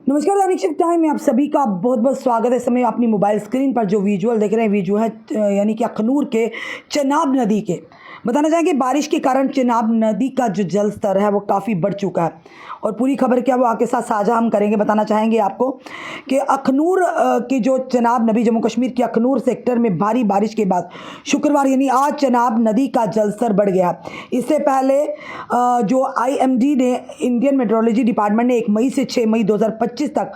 नमस्कार, दैनिक shift time में आप सभी का बहुत बहुत स्वागत है। समय अपनी मोबाइल स्क्रीन पर जो विजुअल देख रहे हैं विजुअल है यानी कि अखनूर के चनाब नदी के। बताना चाहेंगे बारिश के कारण चनाब नदी का जो जल स्तर है वो काफ़ी बढ़ चुका है और पूरी खबर क्या वो आपके साथ साझा हम करेंगे। बताना चाहेंगे आपको कि अखनूर की जो चनाब नदी जम्मू कश्मीर के अखनूर सेक्टर में भारी बारिश के बाद शुक्रवार यानी आज चनाब नदी का जल स्तर बढ़ गया। इससे पहले जो IMD ने इंडियन मेट्रोलॉजी डिपार्टमेंट ने 1 मई से 6 मई 2025 तक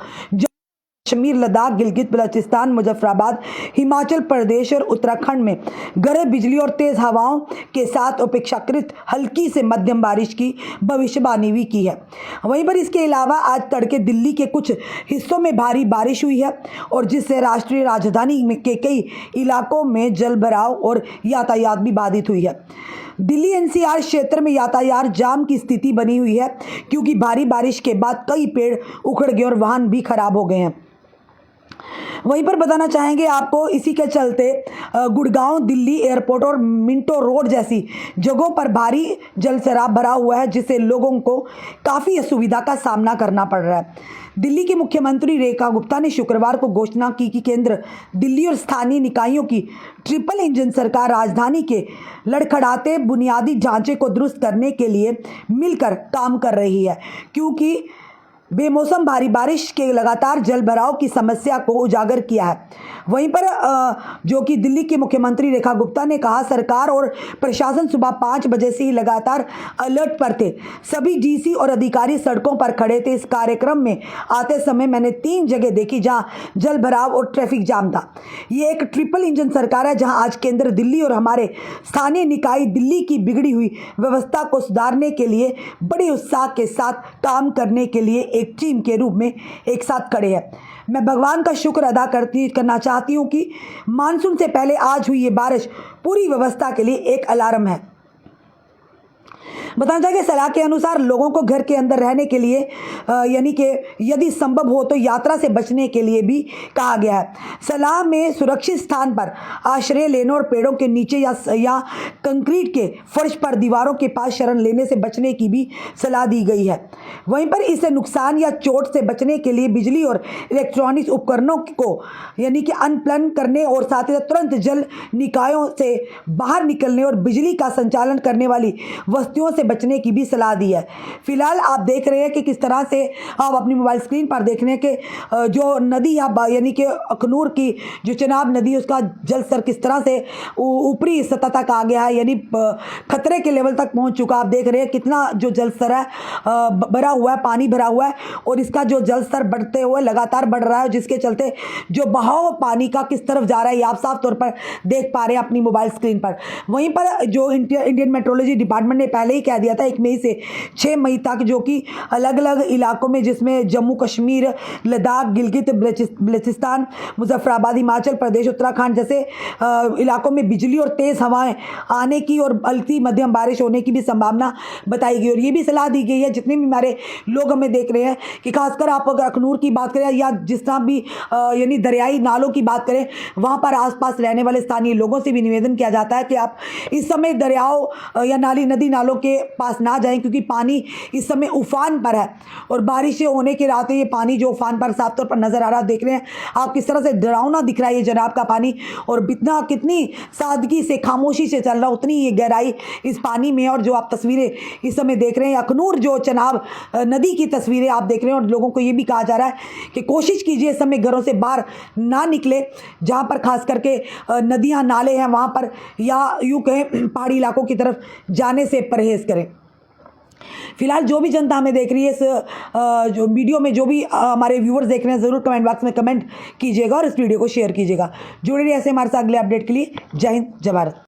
कश्मीर, लद्दाख, गिलगित बल्चिस्तान, मुजफ्फराबाद, हिमाचल प्रदेश और उत्तराखंड में गरज बिजली और तेज हवाओं के साथ अपेक्षाकृत हल्की से मध्यम बारिश की भविष्यवाणी भी की है। वहीं पर इसके अलावा आज तड़के दिल्ली के कुछ हिस्सों में भारी बारिश हुई है और जिससे राष्ट्रीय राजधानी में के कई इलाकों में जलभराव और यातायात भी बाधित हुई है। दिल्ली NCR क्षेत्र में यातायात जाम की स्थिति बनी हुई है क्योंकि भारी बारिश के बाद कई पेड़ उखड़ गए और वाहन भी खराब हो गए हैं। वहीं पर बताना चाहेंगे आपको इसी के चलते गुड़गांव, दिल्ली एयरपोर्ट और मिंटो रोड जैसी जगहों पर भारी जलसराब भरा हुआ है जिससे लोगों को काफ़ी असुविधा का सामना करना पड़ रहा है। दिल्ली की मुख्यमंत्री रेखा गुप्ता ने शुक्रवार को घोषणा की कि केंद्र, दिल्ली और स्थानीय निकायों की ट्रिपल इंजन सरकार राजधानी के लड़खड़ाते बुनियादी ढांचे को दुरुस्त करने के लिए मिलकर काम कर रही है क्योंकि बेमौसम भारी बारिश के लगातार जलभराव की समस्या को उजागर किया है। वहीं पर जो कि दिल्ली के मुख्यमंत्री रेखा गुप्ता ने कहा, सरकार और प्रशासन सुबह 5 बजे से ही लगातार अलर्ट पर थे। सभी DC और अधिकारी सड़कों पर खड़े थे। इस कार्यक्रम में आते समय मैंने 3 जगह देखी जहां जलभराव और ट्रैफिक जाम था। ये एक ट्रिपल इंजन सरकार है जहां आज केंद्र, दिल्ली और हमारे स्थानीय निकाय दिल्ली की बिगड़ी हुई व्यवस्था को सुधारने के लिए बड़े उत्साह के साथ काम करने के लिए एक टीम के रूप में एक साथ खड़े हैं। मैं भगवान का शुक्र अदा करना चाहती हूँ कि मानसून से पहले आज हुई ये बारिश पूरी व्यवस्था के लिए एक अलार्म है। बताना चाहिए सलाह के अनुसार लोगों को घर के अंदर रहने के लिए यानी कि यदि संभव हो तो यात्रा से बचने के लिए भी कहा गया है। सलाह में सुरक्षित स्थान पर आश्रय लेने और पेड़ों के नीचे या कंक्रीट के फर्श पर दीवारों के पास शरण लेने से बचने की भी सलाह दी गई है। वहीं पर इससे नुकसान या चोट से बचने के लिए बिजली और इलेक्ट्रॉनिक्स उपकरणों को यानी कि अनप्लग करने और साथ ही तुरंत जल निकायों से बाहर निकलने और बिजली का संचालन करने वाली वस्तुओं से बचने की भी सलाह दी है। फिलहाल आप देख रहे हैं कि किस तरह से आप अपनी मोबाइल स्क्रीन पर देख रहे हैं कि जो नदी यानी कि अखनूर की जो चनाब नदी उसका जल स्तर किस तरह से ऊपरी सतह तक आ गया है, यानी खतरे के लेवल तक पहुंच चुका। आप देख रहे हैं कितना जो जल स्तर है भरा हुआ है, पानी भरा हुआ है और इसका जो जल स्तर बढ़ते हुए लगातार बढ़ रहा है जिसके चलते जो बहाव पानी का किस तरफ जा रहा है ये आप साफ तौर पर देख पा रहे हैं अपनी मोबाइल स्क्रीन पर। वहीं पर जो इंडियन मेट्रोलॉजी डिपार्टमेंट ने पहले ही कह दिया था 1 मई से 6 मई तक जो कि अलग अलग इलाकों में जिसमें जम्मू कश्मीर, लद्दाख, गिलगित बल्चिस्तान, मुजफ्फराबाद, हिमाचल प्रदेश, उत्तराखंड जैसे इलाकों में बिजली और तेज हवाएं आने की और हल्की मध्यम बारिश होने की भी संभावना बताई गई और ये भी सलाह दी गई है जितने भी हमारे लोग हमें देख रहे हैं कि खासकर आप अगर अखनूर की बात करें या जिस तरह भी यानी दरियाई नालों की बात करें वहाँ पर आसपास रहने वाले स्थानीय लोगों से भी निवेदन किया जाता है कि आप इस समय दरियाओं या नदी नालों के पास ना जाएं क्योंकि पानी इस समय उफान पर है और बारिश होने के रात ये पानी जो उफान पर साफ तौर पर नजर आ रहा है। देख रहे हैं आप किस तरह से डरावना दिख रहा है ये जनाब का पानी और कितनी सादगी से, खामोशी से चल रहा उतनी ये गहराई इस पानी में। और जो आप तस्वीरें इस समय देख रहे हैं अखनूर जो चनाब नदी की तस्वीरें आप देख रहे हैं और लोगों को ये भी कहा जा रहा है कि कोशिश कीजिए इस समय घरों से बाहर ना निकले जहाँ पर खास करके नदियाँ, नाले हैं वहाँ पर या यूँ कहें पहाड़ी इलाकों की तरफ जाने से परहेज करें। फिलहाल जो भी जनता हमें देख रही है इस जो वीडियो में जो भी हमारे व्यूअर्स देख रहे हैं ज़रूर कमेंट बॉक्स में कमेंट कीजिएगा और इस वीडियो को शेयर कीजिएगा। जुड़े रहिए ऐसे हमारे साथ अगले अपडेट के लिए। जय हिंद, जय भारत।